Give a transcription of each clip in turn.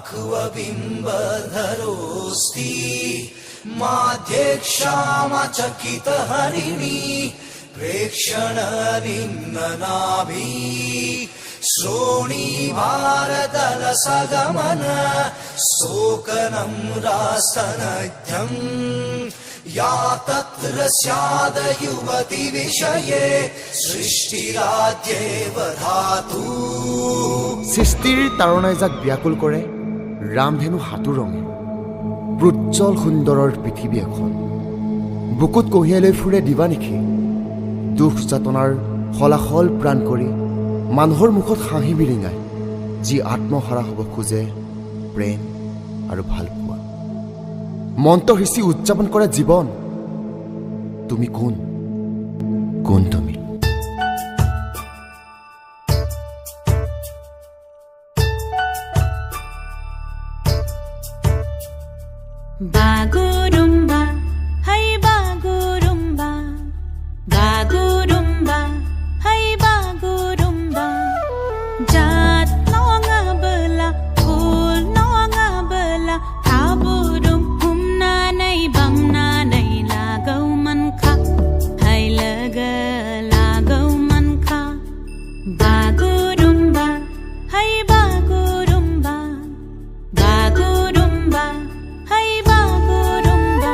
वाक्वबिम्बधरोऽस्ति माध्यक्षामचकितहरिणी प्रेक्षणनिम्ननाभि श्रोणीभारतलसगमन स्तोकनं रास्तनध्यम् या तत्र स्याद युवति विषये सृष्टिराद्येव धातु সৃষ্টিৰ তাৰণাই যাক ব্যাকুল কৰে ৰামধেনু হাতু ৰঙে উজ্জ্বল সুন্দৰৰ পৃথিৱী এখন বুকুত কঢ়িয়াই লৈ ফুৰে দিবা নিশি দুখ যাতনাৰ হলাহল প্ৰাণ কৰি মানুহৰ মুখত হাঁহি বিৰিঙাই যি আত্মহাৰা হ'ব খোজে প্ৰেম আৰু ভালপোৱা মন্ত্ৰ সিঁচি উদযাপন কৰে জীৱন তুমি কোন কোন তুমি Bagurumba, hey bagurumba, bagurumba, hey bagurumba. Jat noanga bela, phul noanga bela, taburum humna nay bamna nay lagaw man kha, hay laga lagaw man kha. Bagurumba, hey bagurumba, bagurumba. Hey bagurumba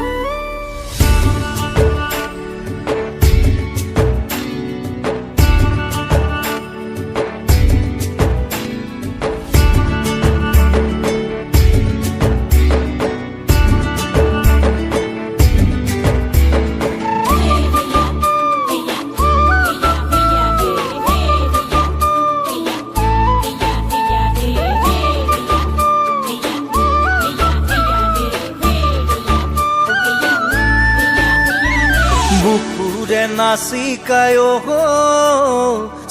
বুকুৰে নাচিকায়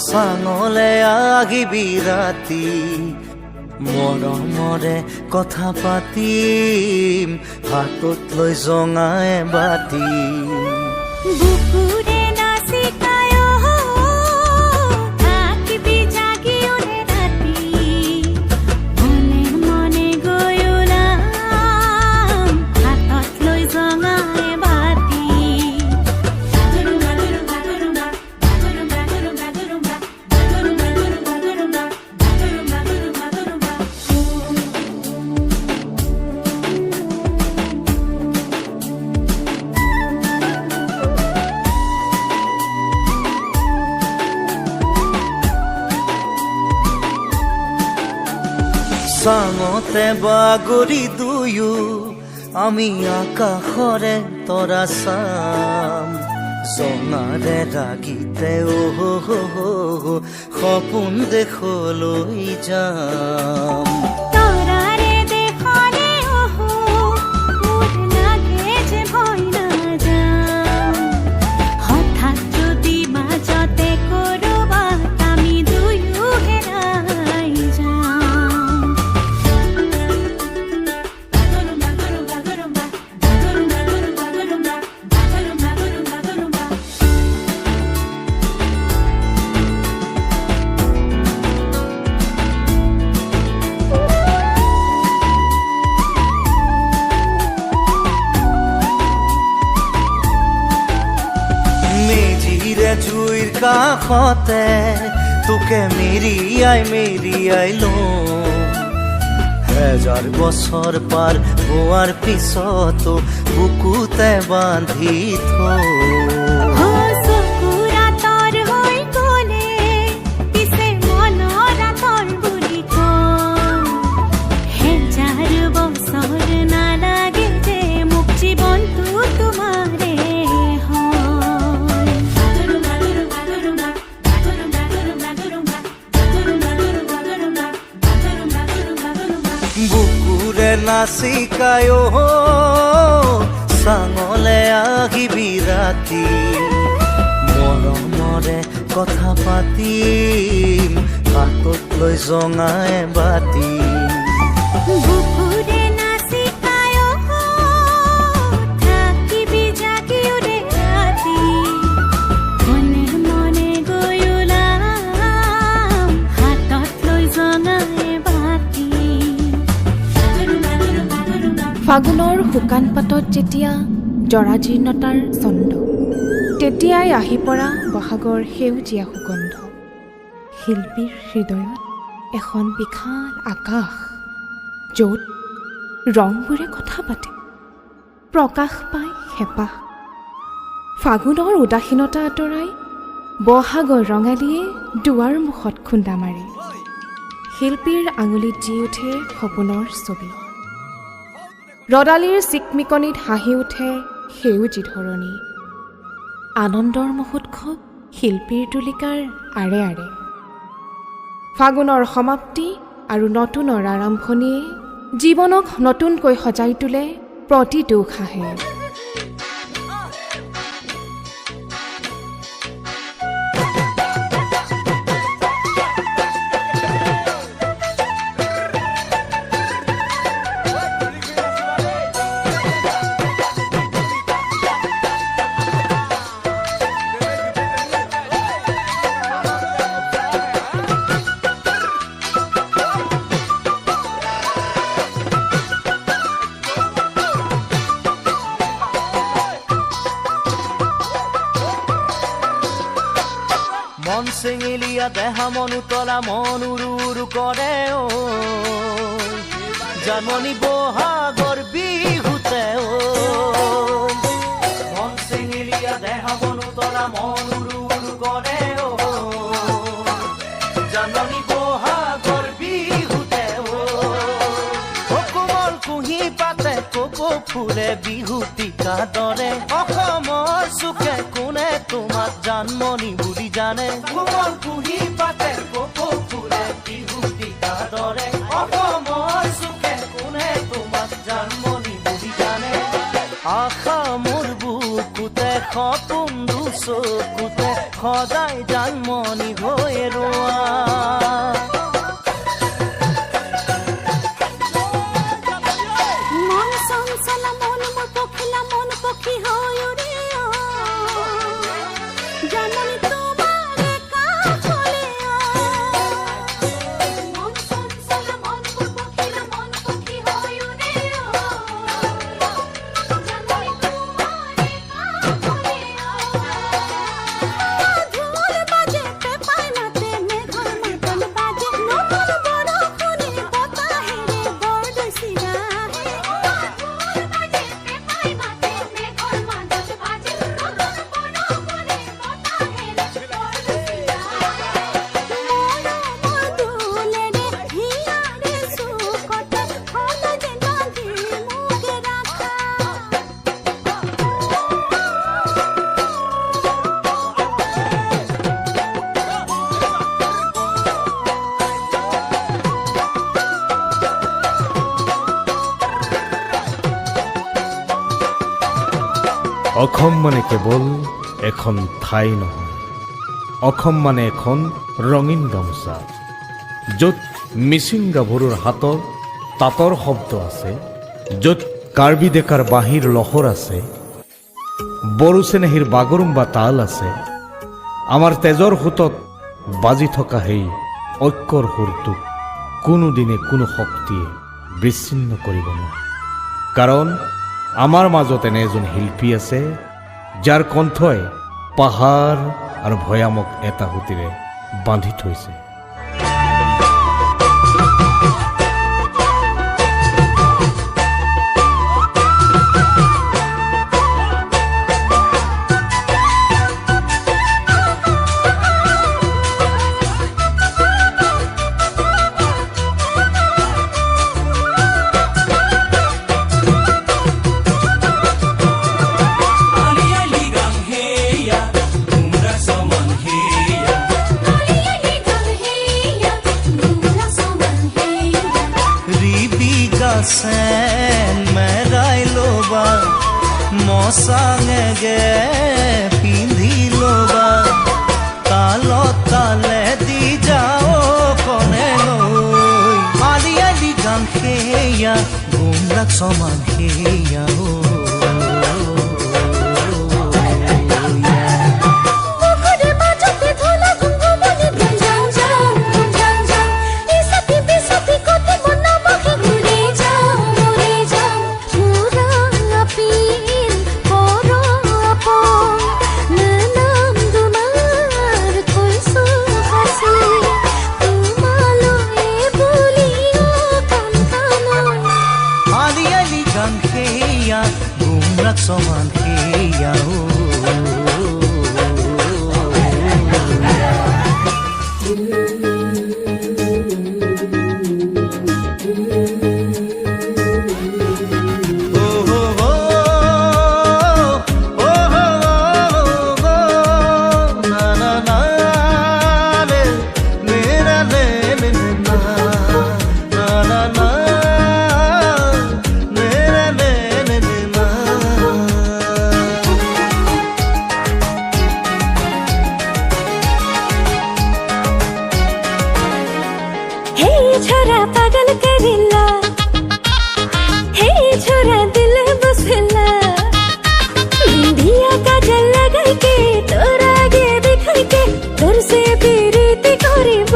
চাঙলে আগিবি ৰাতি মৰমৰে কথা পাতিম হাতত লৈ জঙাই বাতি Bukure nasikayo থাকিবি জাগি ওরে রাতি মনে মনে গয়ুলাম হাতত লৈ জঙাই বাতি bagurumba bagurumba bagurumba bagurumba bagurumba bagurumba bagurumba চাঙতে বাগৰি দুয়ো আমি আকাশৰে তৰা চাম জঙাৰে ৰাগিতে সপোন দেখলৈ যাম তৰাৰে দেখলে মোৰ লাগে যে ভয় নাযাম হঠাৎ যদি মাজতে কৰবাত আমি দুয়ো হেৰাই যাম bagurumba bagurumba bagurumba bagurumba bagurumba bagurumba মেজিৰে জুইৰ কাষতে তোকে মেৰিয়াই লওঁ হেজাৰ বছৰ পাৰ হোৱাৰ পিছতো বুকুতে বান্ধি থওঁ চকুৰা তৰ হৈ গ'লে পিছে মনৰ আঁতৰ বুলি কওঁ হেজাৰ বছৰ নালাগে যে মোক জীৱনটো তোমাৰে হয় bagurumba bagurumba bagurumba bagurumba bagurumba বুকুৰে নাচিকায় চাঙলে আহিবি ৰাতি মৰমৰে কথা পাতিম হাতত লৈ জঙাই বাতি বুকুৰে নাচিকায় থাকিবি জাগি ওৰে ৰাতি মনে মনে গয়ুলাম হাতত লৈ জঙাই বাতি ফাগুনৰ শুকান পাতত যেতিয়া জৰাজীৰ্ণতাৰ ছন্দ, তেতিয়াই আহি পৰা বহাগৰ সেউজীয়া সুগন্ধ। শিল্পীৰ হৃদয়ত এখন বিশাল আকাশ, য'ত ৰংবোৰে কথা পাতে, প্ৰকাশ পায় হেঁপাহ। ফাগুনৰ উদাসীনতা আঁতৰাই বহাগৰ ৰঙালীয়ে দুৱাৰ মুখত খুন্দা মাৰে। শিল্পীৰ আঙুলিত জি উঠে সপোনৰ ছবি, ৰদালিৰ চিকমিকনিত হাঁহি উঠে সেউজী ধৰণী। আনন্দৰ মহোৎসৱ শিল্পীৰ তুলিকাৰ আৰে আৰে। ফাগুনৰ সমাপ্তি আৰু নতুনৰ আৰম্ভণিয়ে জীৱনক নতুনকৈ সজাই তোলে প্ৰতিটো উশাহে। মন চেঙেলীয়া দেহা মন উতলা মন উৰু উৰু কৰে অ জানমণি বহাগৰ বিহুতে অ মন চেঙেলীয়া দেহা মন উতলা মন উৰু উৰু কৰে অ জানমণি বহাগৰ বিহুতে অ কোমল কুঁহি পাতে কপৌ ফুলে বিহুতিকা দৰে অসমৰ চুকে কোনে তোমাক জানমণি বুলি জানে কোমল কুঁহি পাতে কপৌ ফুলে বিহুতিকা দৰে অসমৰ চুকে কোনে তোমাক জানমণি বুলি জানে আশা মোৰ বুকুতে সপোন দুচকুতে সদায় জানমণি হৈ ৰোৱা মন চঞ্চলা মন মোৰ পখিলা মন পখী হৈ উৰে জানমণি তোমাৰে কাষলে মন চঞ্চলা মন মোৰ পখিলা মন পখী হৈ উৰে জানমণি তোমাৰে কাষলে ঢোল বাজে পেপাই মাতে মেঘৰ মাতল বাজে নতুন বৰষুণে বতাহেৰে বৰ দৈচিৰা অসম মানে কেৱল এখন ঠাই নহয়, অসম মানে এখন ৰঙীন গামোচা য'ত মিচিং গাভৰুৰ হাতৰ তাঁতৰ শব্দ আছে, য'ত কাৰ্বি ডেকাৰ বাঁহীৰ লহৰ আছে, বড়ো চেনেহীৰ বাগৰুম্বা তাল আছে। আমাৰ তেজৰ সোঁতত বাজি থকা সেই ঐক্যৰ সুৰটোক কোনোদিনে কোনো শক্তিয়ে বিচ্ছিন্ন কৰিব নোৱাৰে, কাৰণ আমাৰ মাজত এনে এজন শিল্পী আছে যাৰ কণ্ঠই পাহাৰ আৰু ভৈয়ামক এটা সুতিৰে বান্ধি থৈছে। সেন মেৰাই ল'বা মচাঙেগে পিন্ধি ল'বা তালত তালে দি যাও কনে লৈ আলি আলি গান সেয়া গুমৰাগ সমান সেয়া মন আকাশ সমান সেয়াও छोरा पागल करेला हे छोरा दिल बसला बिंदिया काजल लगाई के तोर आगे दिखाई के तोर से प्रीति करिब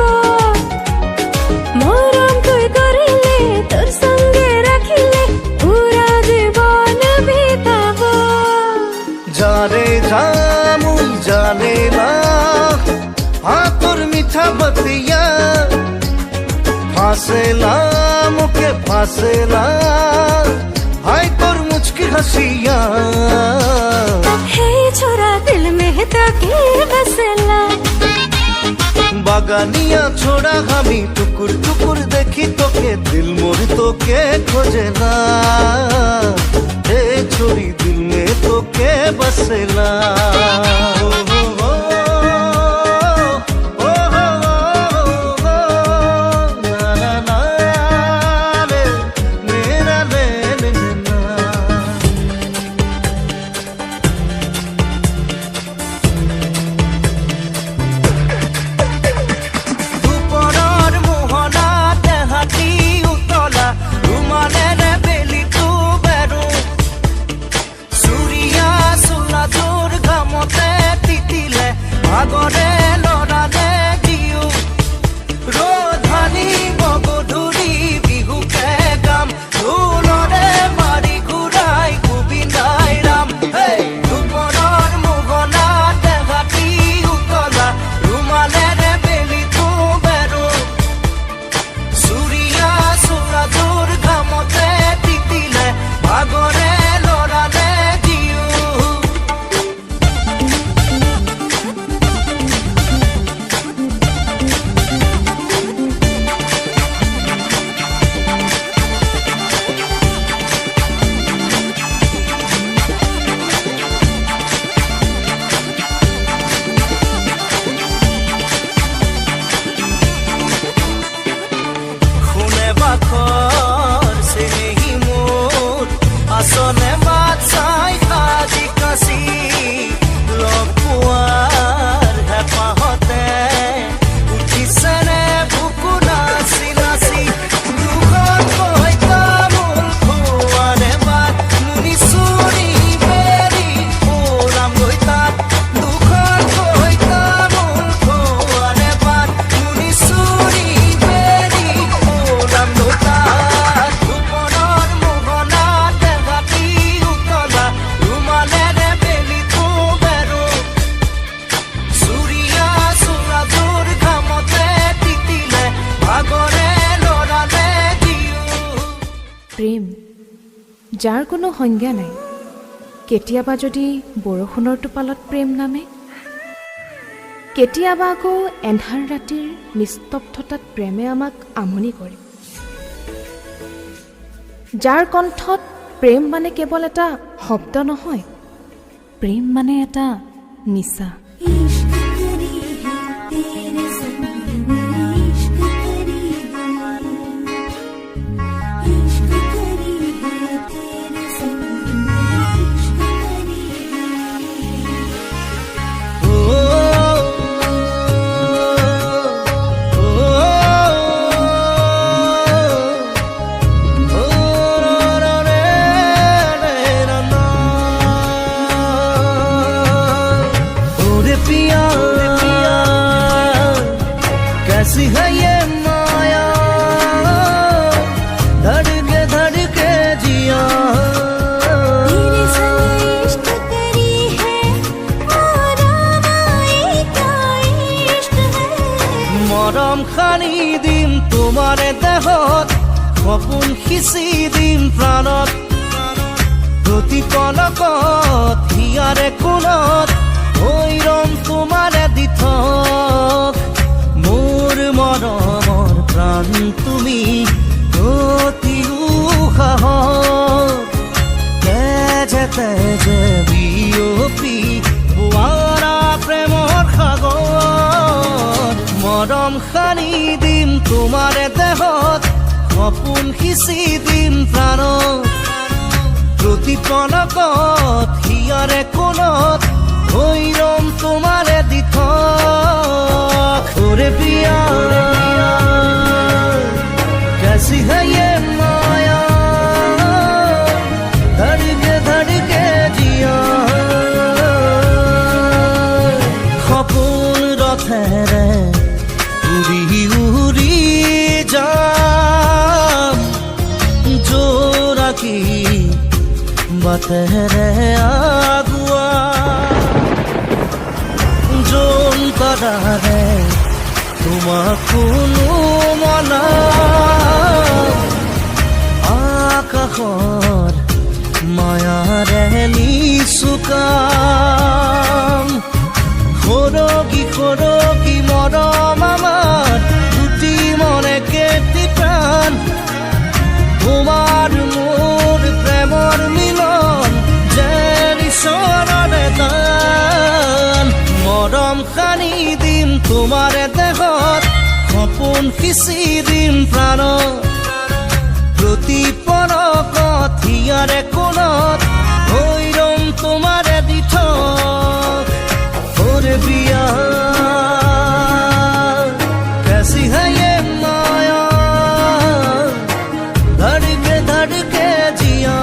मरम तुई करिले तोर संगे राखिले पूरा जीवन बिताब जाने जामु जाने ना हाँ तोर मीठा बतिया फासेला मुके फासेला हाय तोर मुझकी हंसिया हे छोरा दिल में तो के बसला बागानिया छोड़ा हमी टुकुर टुकुर देखी तो के दिल मोर तो के खोजे ना हे छोरी दिल में तो के बसेला আগরে লড়ালে দিও রোধানি বগধুরি বিহুকে গাম ঢোলরে মারি ঘুরাই গোবিন্দাই রাম দুপৰৰ মোহনা দেহাতি উতলা ৰুমালেৰে বেলি তো বেৰো চুৰিয়া চোৰাটোৰ ঘামতে তিতিলে আগৰে লড়ালে দিও আসনে মাত চাই কাজি কাছি লগ পোৱাৰ হেঁপাহতে উঠিছেনে বুকু নাচি নাচি দুখন কৈ তামোল খোৱানে বাট মুনি চুৰি বেৰি ওৰাম গৈ তাত দুখন কৈ তামোল খোৱানে বাট মুনি চুৰি বেৰি ওৰাম গৈ তাত দুপৰৰ মোহনা প্ৰেম যাৰ কোনো সংজ্ঞা নাই কেতিয়াবা যদি বৰষুণৰ টোপালত প্ৰেম নামে কেতিয়াবা আকৌ এন্ধাৰ ৰাতিৰ নিস্তব্ধতাত প্ৰেমে আমাক আমনি কৰে যাৰ কণ্ঠত প্ৰেম মানে কেৱল এটা শব্দ নহয় প্ৰেম মানে এটা নিচা इश्क करी है तेरे संग में इश्क करी है इश्क करी है तेरे संग में इश्क करी पिया कैसी है ये माया धड़के जिया तेरे संग इश्क करी है और आए क्या इश्क है মৰম খানি দিম তোমাৰে দেহত সপোন সিঁচি দিম প্ৰাণত প্ৰতি পলকত মাজতে যে বিয়পি বোৱাৰা প্ৰেমৰ সাগৰ মৰম সানি দিম তোমাৰে দেহত সপোন সিঁচি দিম প্ৰাণত প্ৰতি পলকত হিয়াৰে কোণত হৈ ৰম তোমাৰে দিঠক ওৰে প্ৰিয়া कैसी है ये माया ধড়কে জিয়া সপোন ৰথেৰে উৰি উৰি যাম জোৰাকী বাটেৰে আগুৱা যোন তৰাৰে তোমাক কোনো মনা আকাশৰ মায়াৰে নিচুকাম সৰগী সৰগী মৰম আমাৰ দুটি মনে কেটি প্ৰাণ তোমাৰ মোৰ প্ৰেমৰ মিলন যেন ঈশ্বৰৰে দান মৰম সানি দিম তোমাৰে দেহত সপোন সিঁচি দিম প্ৰাণত প্ৰতি পলকত হিয়াৰে কোণত হৈ ৰম তোমাৰে দিঠক ওৰে প্ৰিয়া कैसी है ये माया ধড়কে জিয়া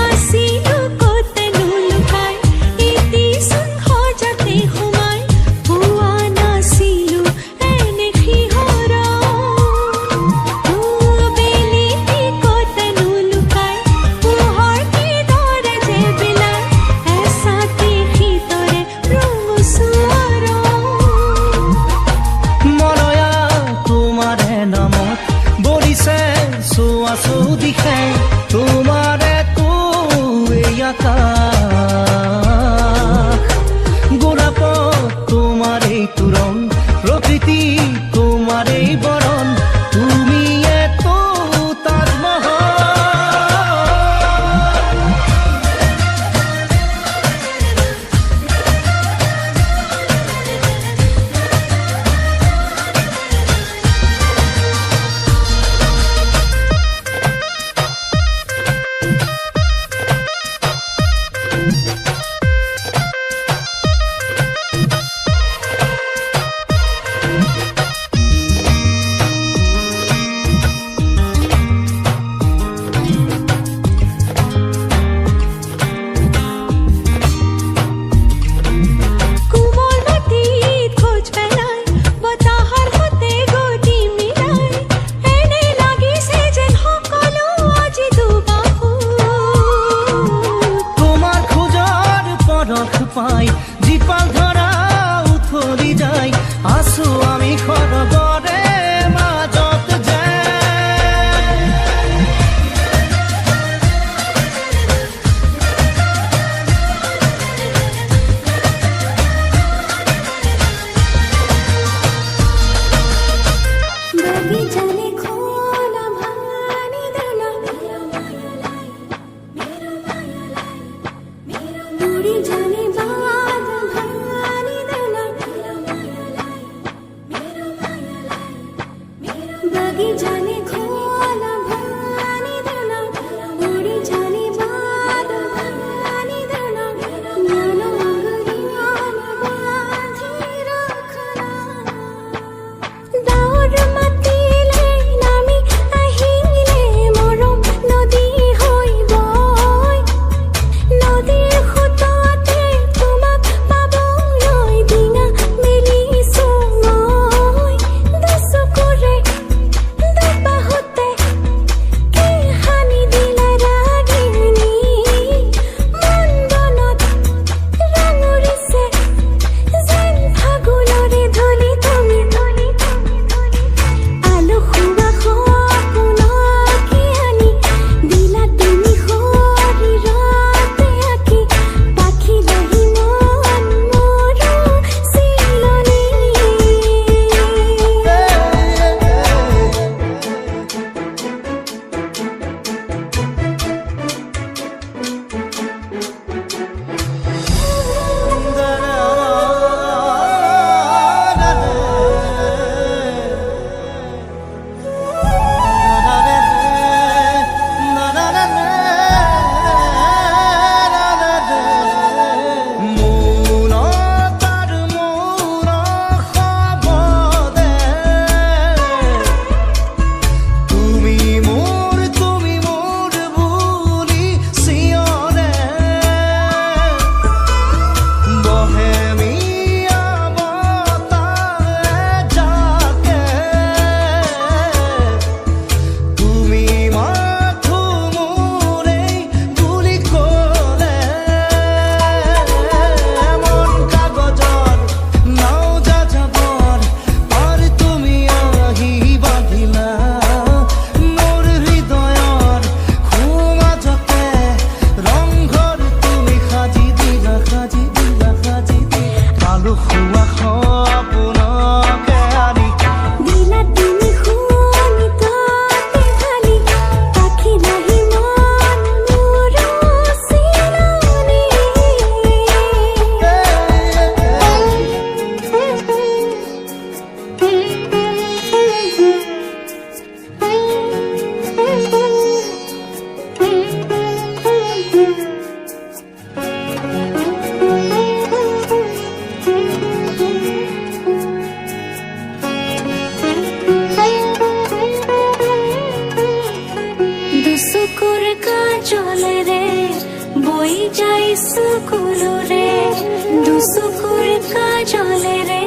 আছিলো কতনো লুকাই ইতি সহজতে সোমাই পোৱা নাছিলো এনে শিহৰ বেলিটি কতনো লুকাই পোহৰ কিদৰে যে বিলাই এচাতি শীতৰে ৰঙচুৱাৰ মনয়া তোমাৰে নামত বলিছে চোৱা চৌদিশে তোমাৰে তো এই আকাশ গোলাপত তোমাৰেই তোৰণ প্ৰকৃতি তোমাৰেই বৰণ তুমিয়ে তো তাজমহল কোমল মাটিত খোজ পেলাই বতাহৰ সতে গতি মিলাই এনে লাগিছে যেন সকলো আজি দুবাহুত তোমার খোঁজার পরখ পাই জীপাল ধরা উথলি যাই আসো আমি খরগরে মাজত যায় बगीचाने खोला भानी देना उड़ी जाने बाद भानी देना बगीचाने खोला भानी देना उड़ी जाने बाद भानी देना ज्ञानो अंगुरियान बांधी रखना দাউৰ মাতিলে নামি আহিলে মৰম নদী হৈ বৈ নদীৰ সোঁততে তোমাক পাবলৈ দিনা মেলিছো মই দুচকুৰে দুবাহুত দুচকুৰ কাজলেৰে বৈ যায় চকুলোৰে দুচকুৰ কাজলেৰে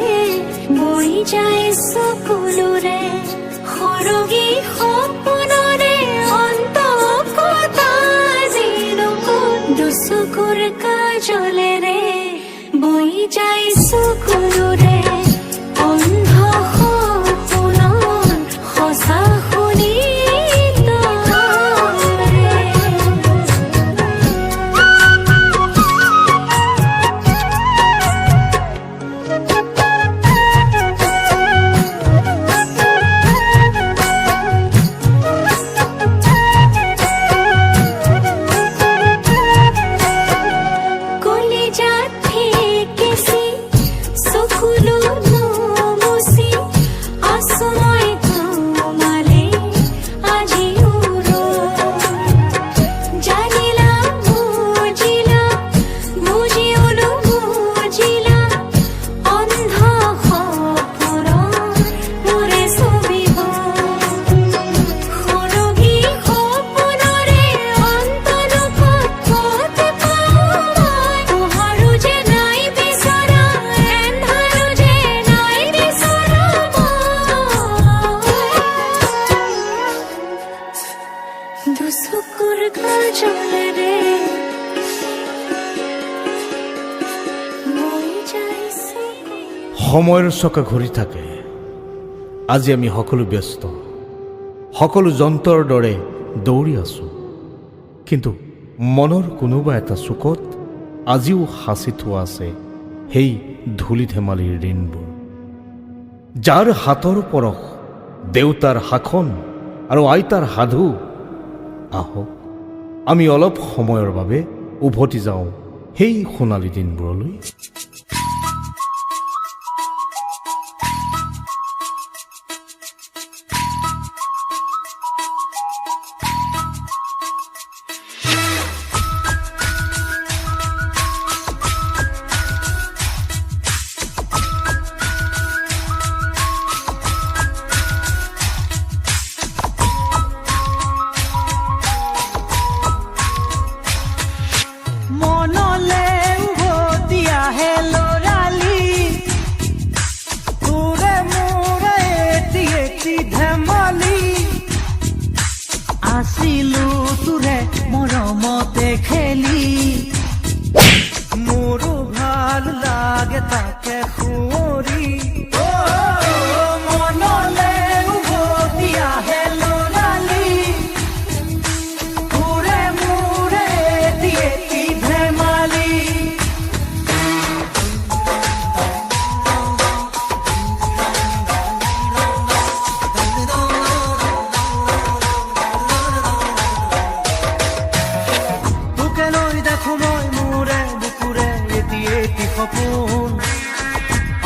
বৈ যায় চকুলোৰে সৰগী সপোনৰে অন্তকতা জিনুকুত দুচকুৰ কাজলেৰে বৈ যায় চকুলোৰে অন্ধ সপোনৰ সঁচা শুনি দুচকুৰ কাজলেৰে বৈ যায় চকুলোৰে সময়ৰ চকা ঘূৰি থাকে। আজি আমি সকলো ব্যস্ত, সকলো যন্ত্ৰৰ দৰে দৌৰি আছো, কিন্তু মনৰ কোনোবা এটা চুকত আজিও সাঁচি থোৱা আছে সেই ধূলি ধেমালিৰ দিনবোৰ। যাৰ হাতৰ পৰশ, দেউতাৰ শাসন আৰু আইতাৰ সাধু। আহক আমি অলপ সময়ৰ বাবে উভতি যাওঁ সেই সোণালী দিনবোৰলৈ। মনলে উভতি আহে লৰালি, তোৰে মোৰে এটি এটি ধেমালি। আছিলো তোৰে মৰমতে খেলি, মোৰো ভাল লাগে তাকে সুঁৱৰি। মনলে উভতি আহে লৰালি, তোৰে মোৰে এটি এটি ধেমালি। তোকে লৈ দেখো মই মোৰে বুকুৰে এটি এটি সপোন,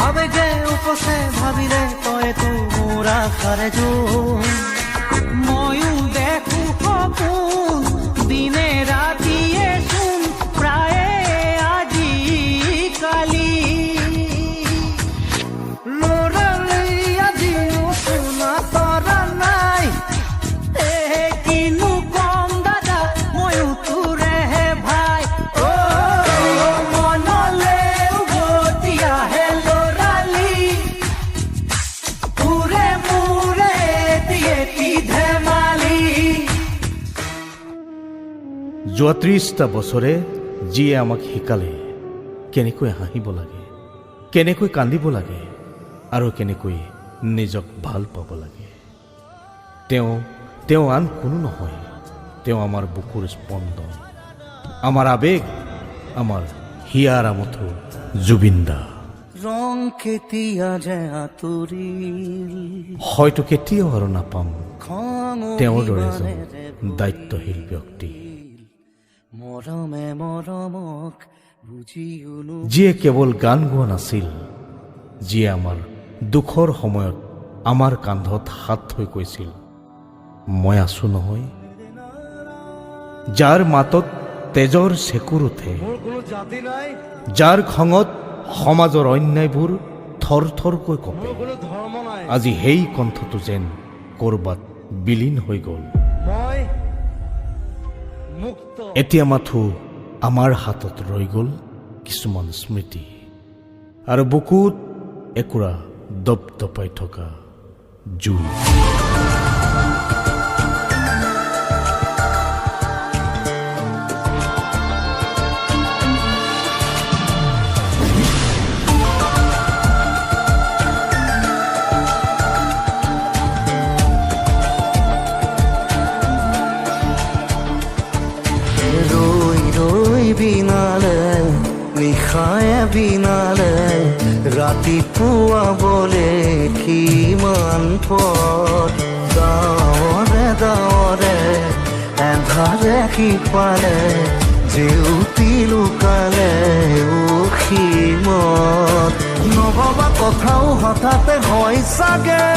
আবেগে উপচে ভাবিলে তইতো মোৰ আশাৰে জোন। ময়ো দেখো সপোন দিনে ৰাতিয়ে চোন, প্ৰায়ে আজিকালি। লৰালি আজিও শুনা তৰা নাই, কিনো কম দাদা ময়ো তোৰেহে ভাই। মনলে উভতি আহে লৰালি, তোৰে মোৰে এটি এটি ধেমালি। যোৱা 30টা বছৰে যিয়ে আমাক শিকালে কেনেকৈ হাঁহিব লাগে, কেনেকৈ কান্দিব লাগে আৰু কেনেকৈ নিজক ভাল পাব লাগে। তেওঁ আন কোনো নহয়, তেওঁ আমাৰ বুকুৰ স্পন্দন, আমাৰ আবেগ, আমাৰ হিয়াৰ আমঠু জুবিন দা। ৰং কেতিয়া যে আঁতৰিল, হয়তো কেতিয়াও আৰু নাপাম খং তেওঁৰ দৰে এজন অভিমানেৰে দায়িত্বশীল ব্যক্তি, মৰমে মৰমক বুজিও যিয়ে কেৱল গান গোৱা নাছিল, যিয়ে আমাৰ দুখৰ সময়ত আমাৰ কান্ধত হাত থৈ কৈছিল, মই আছো নহয়। যাৰ মাতত তেজৰ চেকুৰ উঠে, যাৰ খঙত সমাজৰ অন্যায়বোৰ থৰ থৰকৈ কঁপে, আজি সেই কণ্ঠটো যেন ক'ৰবাত বিলীন হৈ গ'ল। এতিয়া মাথো আমাৰ হাতত ৰৈ গ'ল কিছুমান স্মৃতি, আৰু বুকুত একুৰা দপদপাই থকা জুই। বিনালে নিশায়ে বিনালে ৰাতিপুৱা বলে কিমান পথ ডাৱৰে ডাৱৰে এন্ধাৰে সিপালে জেউতি লুকালে উসীমত নভবা কথাও হঠাতে হয় চাগে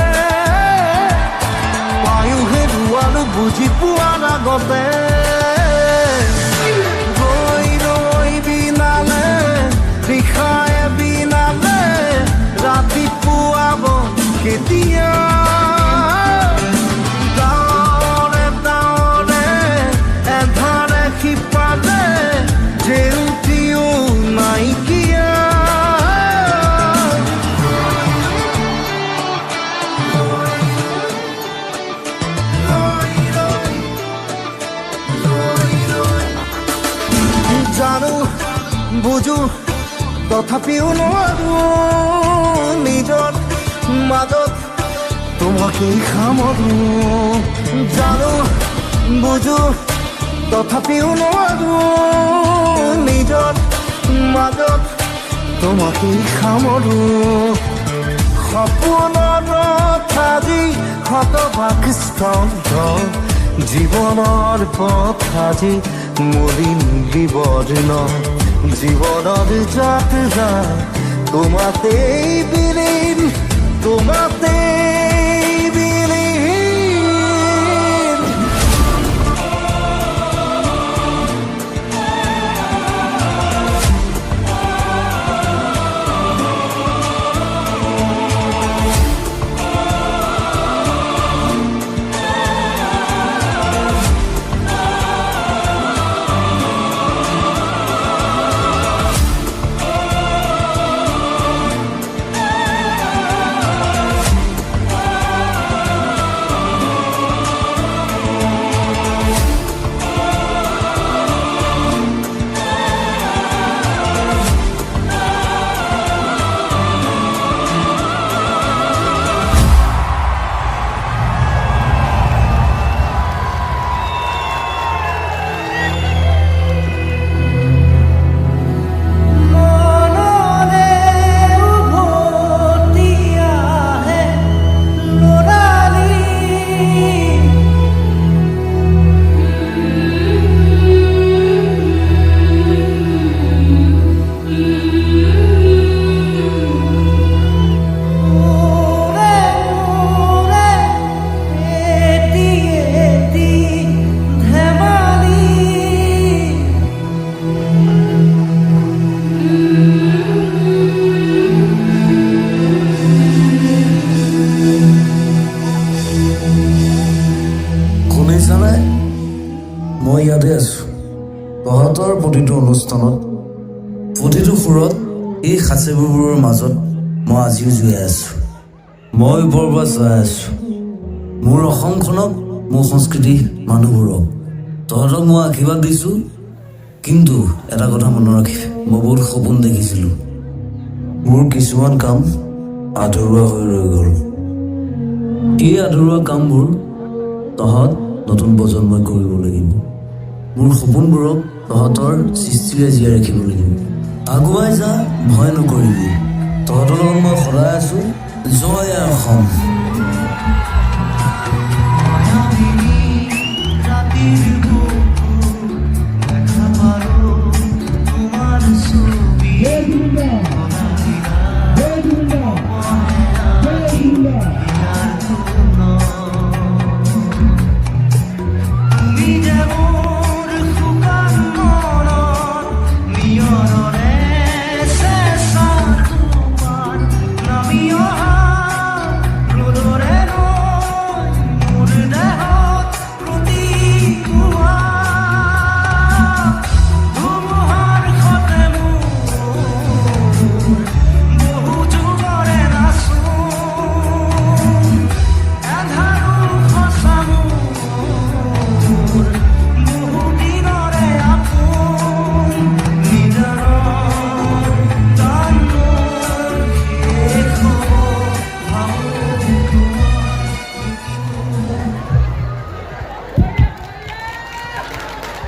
পায়ুহে দুৱালো বুজি পোৱাৰ আগতে নিশায়ে বিনালে ৰাতিপুৱাব কেতিয়া ডাৱৰে ডাৱৰে এন্ধাৰে সিপালে জেউতিও নাইকিয়া জানো বুজো তথাপিও নোৱাৰো নিজৰ মাজত তোমাকেই সামৰো জানো বুজো তথাপিও নোৱাৰো নিজৰ মাজত তোমাকেই সামৰো সপোনৰ আজি শতভাগ স্তব্ধ জীৱনৰ পথ আজি মলিন বিবৰ্ণ জীবনেৰ যাত্ৰা তোমাতেই বিলীন তোমাতেই বিলীন মই ইয়াতে আছো তহঁতৰ প্ৰতিটো অনুষ্ঠানত প্ৰতিটো সুৰত এই সাঁচেবোৰৰ মাজত মই আজিও জীয়াই আছো মই ওপৰৰ পৰা চাই আছো মোৰ অসমখনক মোৰ সংস্কৃতি মানুহবোৰক তহঁতক মই আশীৰ্বাদ দিছো কিন্তু এটা কথা মনত ৰাখিবি মই বহুত সপোন দেখিছিলোঁ মোৰ কিছুমান কাম আধৰুৱা হৈ ৰৈ গ'ল এই আধৰুৱা কামবোৰ তহঁত নতুন প্ৰজন্মই কৰিব লাগিব মোৰ সপোনবোৰক তহঁতৰ সৃষ্টিৰে জীয়াই ৰাখিব লাগিব আগুৱাই যা ভয় নকৰিবি তহঁতৰ লগত মই সদায় আছো জয় অসম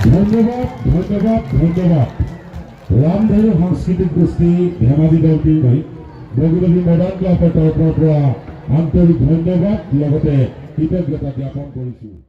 ধন্যবাদ ধন্যবাদ ধন্যবাদ ৰামধেনু সাংস্কৃতিক গোষ্ঠী ধেমাজি দলটিৰ হৈ বগীবিল মডাৰ্ণ ক্লাবৰ তৰফৰ পৰা আন্তৰিক ধন্যবাদ লগতে কৃতজ্ঞতা জ্ঞাপন কৰিছোঁ।